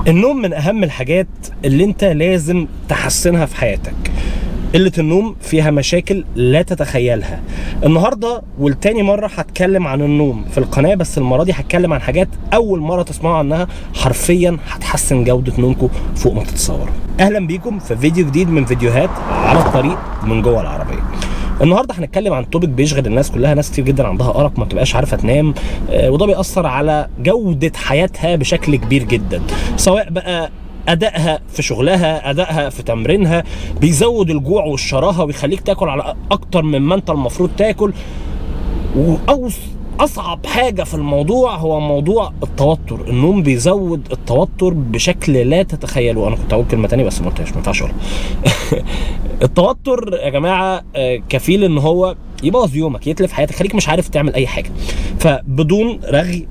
النوم من اهم الحاجات اللي انت لازم تحسنها في حياتك. قلة النوم فيها مشاكل لا تتخيلها. النهارده والتاني مرة هتكلم عن النوم في القناة، بس المرة دي هتكلم عن حاجات أول مرة تسمعوا عنها حرفيا هتحسن جودة نومكم فوق ما تتصوروا. أهلا بيكم في فيديو جديد من فيديوهات على الطريق من جوه العربية. النهارده هنتكلم عن توبيك بيشغل الناس كلها. ناس كتير جدا عندها ارق، ما بتبقاش عارفه تنام، وده بيأثر على جوده حياتها بشكل كبير جدا، سواء بقى ادائها في شغلها، ادائها في تمرينها، بيزود الجوع والشراهه ويخليك تاكل على اكتر مما انت المفروض تاكل. اصعب حاجه في الموضوع هو موضوع التوتر. النوم بيزود التوتر بشكل لا تتخيلوا. انا كنت هقول كلمه ثانيه بس ما قلتهاش، ما ينفعش اقولها. التوتر يا جماعه كفيل ان هو يبوظ يومك، يتلف حياتك، خليك مش عارف تعمل اي حاجه. فبدون رغي،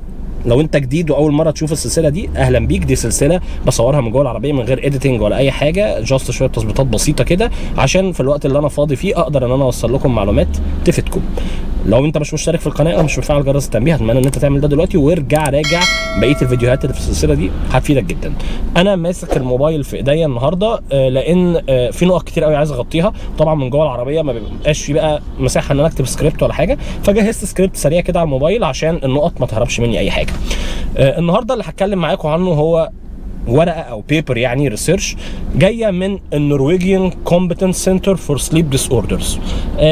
لو انت جديد واول مره تشوف السلسله دي، اهلا بيك. دي سلسله بصورها من جوه العربيه من غير اديتنج ولا اي حاجه، جاست شويه تظبيطات بسيطه كده عشان في الوقت اللي انا فاضي فيه اقدر ان انا اوصل لكم معلومات تفيدكم. لو انت مش مشترك في القناه او مش مفعل جرس التنبيه، اتمنى ان انت تعمل ده دلوقتي وارجع راجع بقيه الفيديوهات اللي في السلسله دي، هتفيدك جدا. انا ماسك الموبايل في ايديا النهارده لان في نقط كتير قوي عايز اغطيها. طبعا من جوه العربيه ما بيبقاش في بقى مساحه ان انا اكتب سكريبت ولا حاجه، فجهزت سكريبت سريع كده على الموبايل عشان النقط ما تهربش مني اي حاجه. النهارده اللي هتكلم معاكم عنه هو ورقه او بيبر، يعني ريسيرش جايه من النرويجيان كومبتنس سنتر فور سليب ديس اوردرز.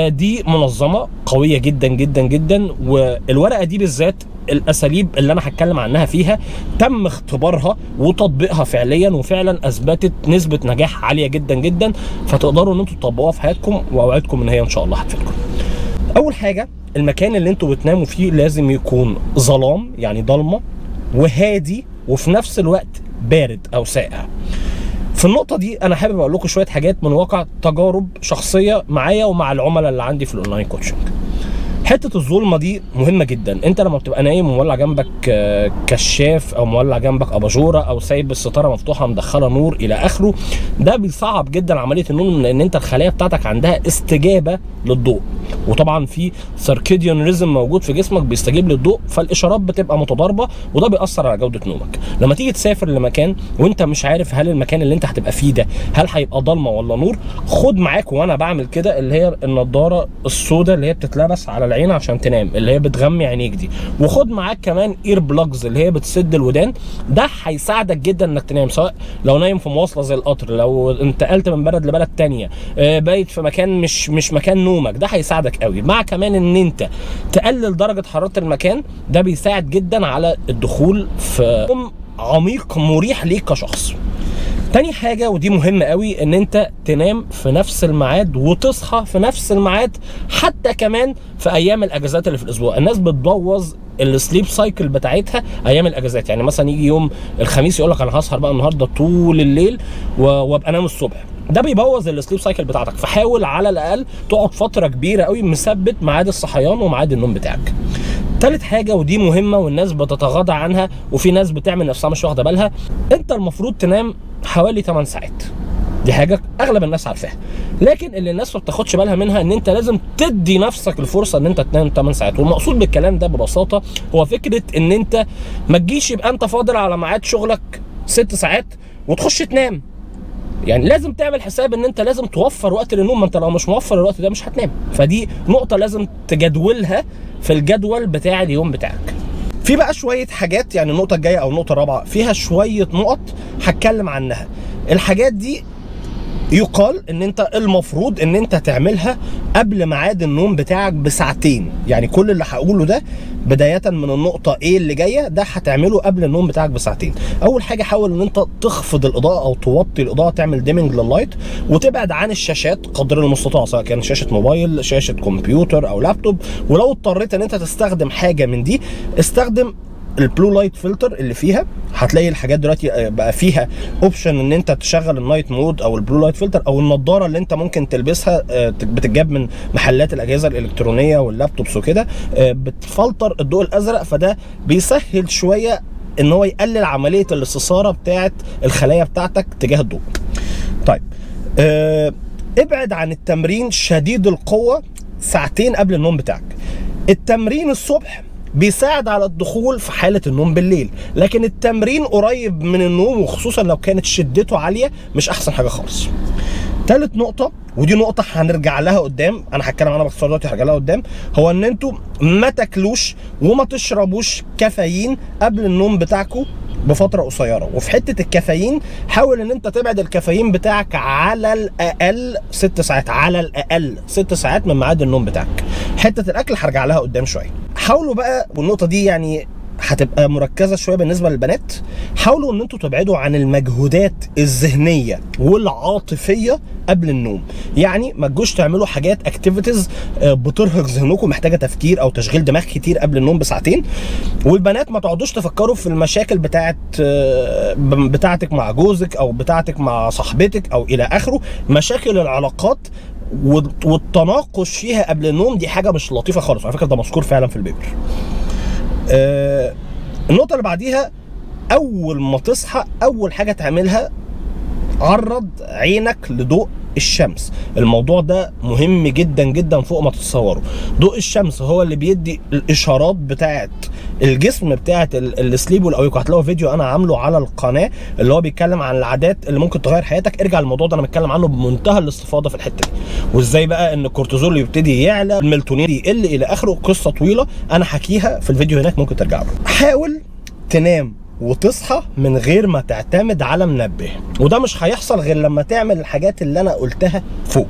دي منظمه قويه جدا جدا جدا، والورقه دي بالذات الاساليب اللي انا هتكلم عنها فيها تم اختبارها وتطبيقها فعليا، وفعلا اثبتت نسبه نجاح عاليه جدا جدا، فتقدروا ان انتم تطبقوها في حياتكم، واوعدكم ان هي ان شاء الله هتفيدكم. اول حاجه، المكان اللي انتوا بتناموا فيه لازم يكون ظلام، يعني ضلمه وهادي، وفي نفس الوقت بارد او ساقع. في النقطه دي انا حابب اقول لكم شويه حاجات من واقع تجارب شخصيه معايا ومع العملاء اللي عندي في الاونلاين كوتشنج. حته الظلمه دي مهمه جدا. انت لما بتبقى نايم ومولع جنبك كشاف او مولع جنبك اباجوره او سايب الستاره مفتوحه مدخله نور الى اخره، ده بيصعب جدا عمليه النوم، لان انت الخلايا بتاعتك عندها استجابه للضوء، وطبعا في سيركيديان ريزم موجود في جسمك بيستجيب للضوء، فالاشارات بتبقى متضاربه وده بيأثر على جوده نومك. لما تيجي تسافر لمكان وانت مش عارف هل المكان اللي انت هتبقى فيه ده هل هيبقى ضلمه ولا نور، خد معاك، وانا بعمل كده، اللي هي النضاره السوداء اللي هي بتتلبس على العين عشان تنام، اللي هي بتغمي عينيك دي، وخد معاك كمان اير بلاجز اللي هي بتسد الودان. ده هيساعدك جدا انك تنام، سواء لو نايم في مواصله زي القطر، لو انتقلت من بلد لبلد تانية، بايت في مكان مش مكان نومك، ده هيساعدك قوي. مع كمان ان انت تقلل درجه حراره المكان، ده بيساعد جدا على الدخول في نوم عميق مريح ليك كشخص. تاني حاجة ودي مهمة قوي، ان انت تنام في نفس الميعاد وتصحى في نفس الميعاد، حتى كمان في ايام الاجازات اللي في الاسبوع. الناس بتبوظ السليب سايكل بتاعتها ايام الاجازات، يعني مثلا يجي يوم الخميس يقول لك انا هسهر بقى النهارده طول الليل وابقى انام الصبح. ده بيبوظ السليب سايكل بتاعتك، فحاول على الاقل تقعد فترة كبيرة قوي مثبت ميعاد الصحيان وميعاد النوم بتاعك. تالت حاجة ودي مهمة والناس بتتغاضى عنها، وفي ناس بتعمل نفسها مش واخدة بالها، انت المفروض تنام حوالي 8 ساعات. دي حاجة اغلب الناس عارفاها، لكن اللي الناس ما بتاخدش بالها منها ان انت لازم تدي نفسك الفرصة ان انت تنام 8 ساعات. والمقصود بالكلام ده ببساطة هو فكرة ان انت ما تجيش يبقى انت فاضل على ميعاد شغلك 6 ساعات وتخش تنام. يعني لازم تعمل حساب ان انت لازم توفر وقت للنوم، ما انت لو مش موفر الوقت ده مش هتنام. فدي نقطة لازم تجدولها في الجدول بتاع اليوم بتاعك. في بقى شوية حاجات، يعني النقطة الجاية او النقطة الرابعة فيها شوية نقط هتكلم عنها. الحاجات دي يقال ان انت المفروض ان انت تعملها قبل ميعاد النوم بتاعك بساعتين. يعني كل اللي هقوله ده بداية من النقطة ايه اللي جاية ده هتعمله قبل النوم بتاعك بساعتين. اول حاجة حاول ان انت تخفض الاضاءة او توطي الاضاءة، تعمل ديمنج لللايت، وتبعد عن الشاشات قدر المستطاع، سواء كان شاشة موبايل، شاشة كمبيوتر او لابتوب. ولو اضطريت ان انت تستخدم حاجة من دي، استخدم البلو لايت فلتر اللي فيها. هتلاقي الحاجات دلوقتي بقى فيها اوبشن ان انت تشغل النايت مود او البلو لايت فلتر، او النضاره اللي انت ممكن تلبسها بتتجاب من محلات الاجهزه الالكترونيه واللابتوبس وكده، بتفلتر الضوء الازرق، فده بيسهل شويه ان هو يقلل عمليه الاستثاره بتاعه الخلايا بتاعتك تجاه الضوء. طيب ابعد عن التمرين شديد القوه ساعتين قبل النوم بتاعك. التمرين الصبح بيساعد على الدخول في حالة النوم بالليل، لكن التمرين قريب من النوم وخصوصا لو كانت شدته عالية مش احسن حاجة خالص. تالت نقطة، ودي نقطة هنرجع لها قدام، انا هتكلم عنها باختصار دلوقتي هرجع لها قدام، هو ان انتوا ما تاكلوش وما تشربوش كافيين قبل النوم بتاعكم بفترة قصيرة. وفي حتة الكافيين حاول ان انت تبعد الكافيين بتاعك على الاقل 6 ساعات، على الاقل 6 ساعات من ميعاد النوم بتاعك. حتة الاكل هرجع لها قدام شوية. حاولوا بقى، والنقطة دي يعني هتبقى مركزة شوية بالنسبة للبنات، حاولوا ان انتوا تبعدوا عن المجهودات الذهنية والعاطفية قبل النوم. يعني ما تجوش تعملوا حاجات اكتيفيتيز بترهق ذهنكم، محتاجة تفكير او تشغيل دماغ كتير قبل النوم بساعتين. والبنات ما تقعدوش تفكروا في المشاكل بتاعتك مع جوزك او بتاعتك مع صاحبتك او الى اخره. مشاكل العلاقات والتناقش فيها قبل النوم دي حاجة مش لطيفة خالص، على فكرة ده مذكور فعلا في البيبر. النقطة اللي بعديها، أول ما تصحى أول حاجة تعملها عرض عينك لضوء الشمس. الموضوع ده مهم جدا جدا فوق ما تتصوروا. ضوء الشمس هو اللي بيدي الإشارات بتاعت الجسم بتاعت السليب والاويكو. هتلاقوا فيديو انا عامله على القناه اللي هو بيتكلم عن العادات اللي ممكن تغير حياتك. ارجع للموضوع ده، انا بتكلم عنه بمنتهى الاستفاضه في الحته دي، وازاي بقى ان الكورتيزول يبتدي يعلى، الميلاتونين يقل الى اخره. قصه طويله انا حكيها في الفيديو هناك، ممكن ترجع له. حاول تنام وتصحى من غير ما تعتمد على منبه، وده مش هيحصل غير لما تعمل الحاجات اللي انا قلتها فوق.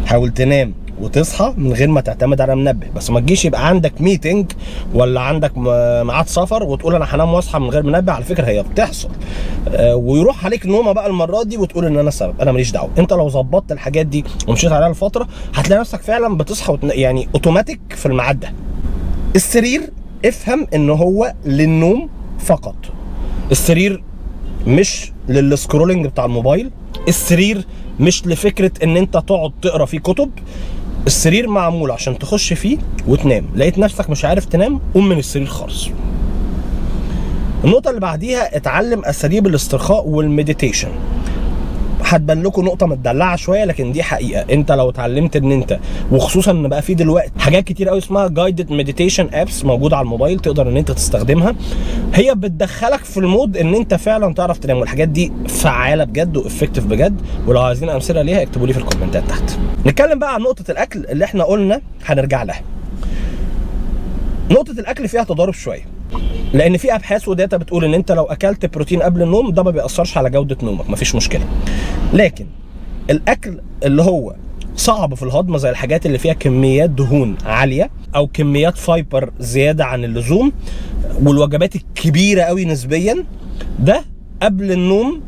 حاول تنام وتصحى من غير ما تعتمد على منبه، بس ما تجيش يبقى عندك ميتنج ولا عندك ميعاد سفر وتقول انا هنام واصحى من غير منبه. على فكره هي بتحصل، ويروح عليك نومه بقى المره دي وتقول ان انا السبب. انا ماليش دعوه. انت لو ظبطت الحاجات دي ومشيت عليها لفتره هتلاقي نفسك فعلا بتصحى يعني اوتوماتيك في الميعاد ده. السرير افهم ان هو للنوم فقط. السرير مش للسكرولينج بتاع الموبايل، السرير مش لفكره ان انت تقعد تقرا فيه كتب. السرير معمول عشان تخش فيه وتنام. لقيت نفسك مش عارف تنام، قوم من السرير خالص. النقطه اللي بعديها، اتعلم اساليب الاسترخاء والمديتيشن. هتبان لكم نقطه متدلعه شويه لكن دي حقيقه. انت لو اتعلمت ان انت، وخصوصا ان بقى في دلوقتي حاجات كتير قوي اسمها جايدد مديتيشن ابس موجوده على الموبايل، تقدر ان انت تستخدمها. هي بتدخلك في المود ان انت فعلا تعرف تنام، والحاجات دي فعاله بجد وافكتيف بجد. ولو عايزين امثله ليها اكتبوا لي في الكومنتات تحت. نتكلم بقى عن نقطه الاكل اللي احنا قلنا هنرجع لها. نقطه الاكل فيها تضارب شويه، لان في ابحاث وداتا بتقول ان انت لو اكلت بروتين قبل النوم ده ما بيأثرش على جوده نومك، مفيش مشكله. لكن الاكل اللي هو صعب في الهضم، زي الحاجات اللي فيها كميات دهون عاليه او كميات فايبر زياده عن اللزوم، والوجبات الكبيره قوي نسبيا، ده قبل النوم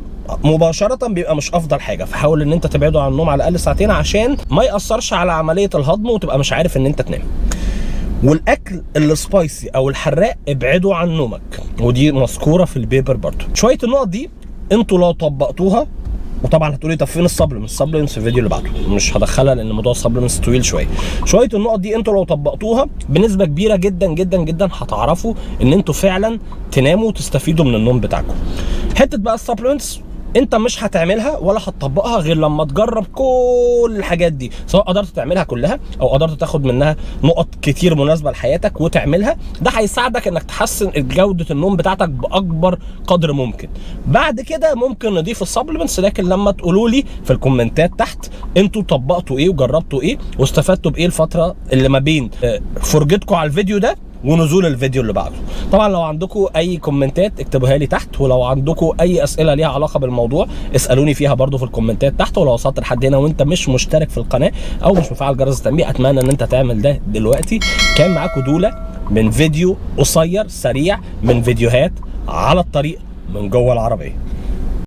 مباشره بيبقى مش افضل حاجه. فحاول ان انت تبعده عن النوم على الاقل ساعتين عشان ما يأثرش على عمليه الهضم وتبقى مش عارف ان انت تنام. والاكل السبايسي او الحراق ابعدوا عن نومك، ودي مذكوره في البيبر برضو. شويه النقط دي انتوا لو طبقتوها، وطبعا هتقولي طب فين السبلمنتس في الفيديو اللي بعده، مش هدخلها لان موضوع السبلمنتس طويل شويه. شويه النقط دي انتوا لو طبقتوها بنسبه كبيره جدا جدا جدا هتعرفوا ان انتوا فعلا تناموا وتستفيدوا من النوم بتاعكم. حته بقى السبلمنتس انت مش هتعملها ولا هتطبقها غير لما تجرب كل الحاجات دي، سواء قدرت تعملها كلها او قدرت تاخد منها نقط كتير مناسبه لحياتك وتعملها. ده هيساعدك انك تحسن جوده النوم بتاعتك باكبر قدر ممكن. بعد كده ممكن نضيف السبلمنتس، لكن لما تقولوا لي في الكومنتات تحت انتوا طبقتوا ايه وجربتوا ايه واستفدتوا بايه الفتره اللي ما بين فرجتكم على الفيديو ده ونزول الفيديو اللي بعده. طبعا لو عندكم اي كومنتات اكتبوها لي تحت، ولو عندكم اي اسئله ليها علاقه بالموضوع اسالوني فيها برضو في الكومنتات تحت. ولو وصلت لحد هنا وانت مش مشترك في القناه او مش مفعل جرس التنبيه، اتمنى ان انت تعمل ده دلوقتي. كان معاكم دوله من فيديو قصير سريع من فيديوهات على الطريق من جوه العربيه.